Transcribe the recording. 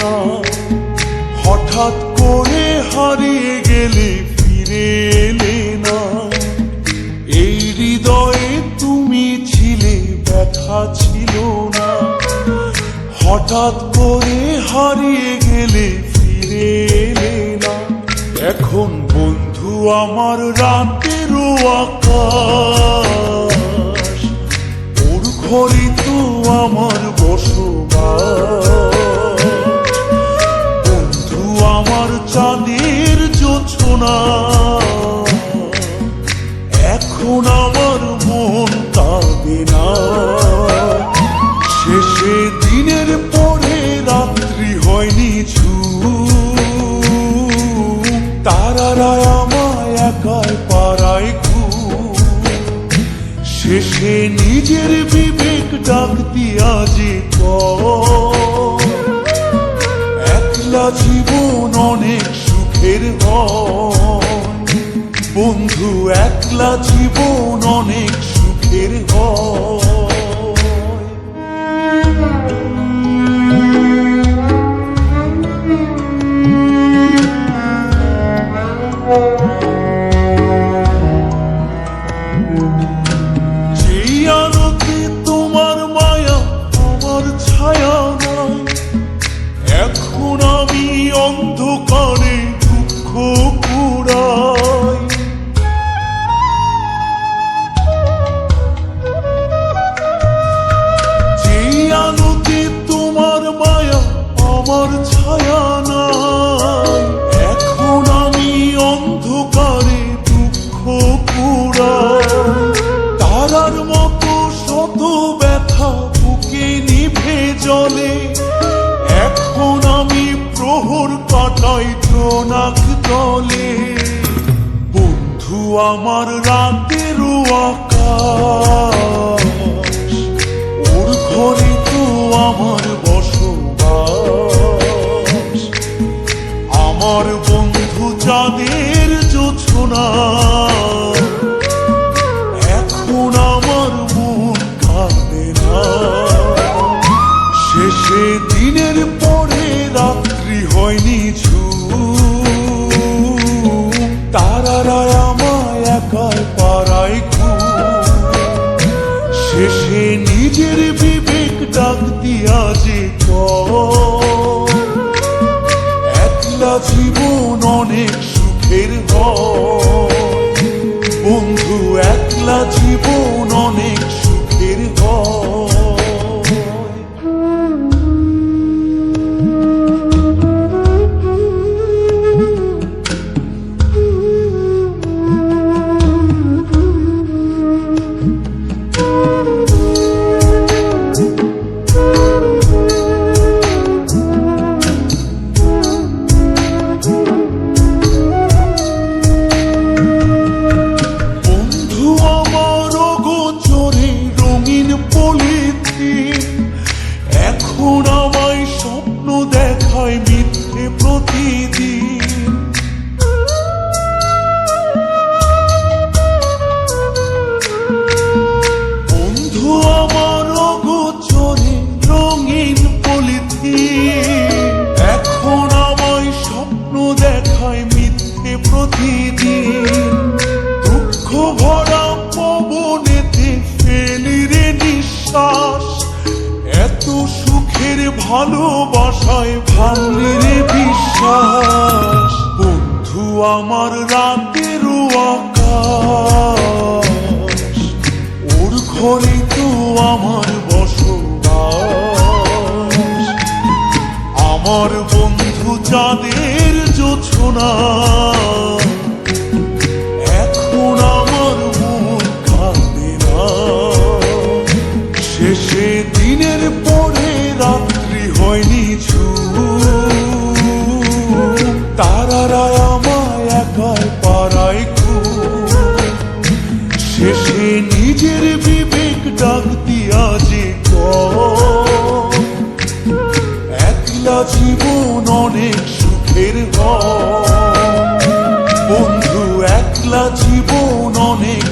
না। হঠাৎ করে হারিয়ে গেলে ফিরে এলে না। এই হৃদয়ে তুমি ছিলে, ব্যথা ছিল না। হঠাৎ করে হারিয়ে গেলে ফিরে এলে না। এখন বন্ধু আমার রাতেরও আকাশ, ওর ঘরে তো আমার বসবাস। বন্ধু আমার চাঁদের জোছনা, এখন আমার মন কাঁদে না। শেষে দিনের পরে রাত্রি হয়নি তারারা আমায় একাই পাড়ায় ঘুম। শেষে নিজের বিবেক ডাক দিয়া যে একলা জীবন অনেক সুখের হয়। বন্ধু একলা জীবন অনেক সুখের হয়। যেই আলোতে তোমার মায়া আমার ছায়া নাই, এখন আমি অন্ধকারে দুঃখ কুড়াই। যেই আলোতে তোমার মায়া আমার ছায়া নাই, এখন আমি অন্ধকারে দুঃখ কুড়াই। তারার মতো শত ব্যথা বুকে নিভে জ্বলে, এখন আমি প্রহর কাটাই জোনাক তলে। বন্ধু আমার রাতেরও আকাশ, ওর ঘরে তো আমার বসবাস। আমার বন্ধু চাঁদের জোছনা, এখন আমার মন কাঁদে না। শেষে দিনের পরে রাত্রি হয়নি তারারা আমায় একাই পাড়ায় ঘুম। শেষে নিজের বিবেক ডাক দিয়া যে একলা জীবন অনেক সুখের হয়। বন্ধু একলা জীবন অনেক সুখের হয়। এখন আমায় স্বপ্ন দেখায় মিথ্যে প্রতিদিন। বন্ধু আমার অগোচরে রঙিন পলিথিন, এখন আমায় স্বপ্ন দেখায় মিথ্যে প্রতিদিন। দুঃখ ভরা পবনেতে ফেলি রে নিঃশ্বাস, এত সুখের ভালোবাসায় ভাঙলি রে বিশ্বাস। বন্ধু আমার রাতেরও আকাশ, ওর ঘরে তো আমার বসবাস। আমার বন্ধু চাঁদের জোছনা, এখন আমার মন কাঁদে না। শেষে দিনের পরে রাত্রি হয়নি তারারা আমায় একাই পাড়ায় ঘুম। শেষে নিজের বিবেক ডাক দিয়া যে একলা জীবন অনেক সুখের হয়। বন্ধু একলা জীবন অনেক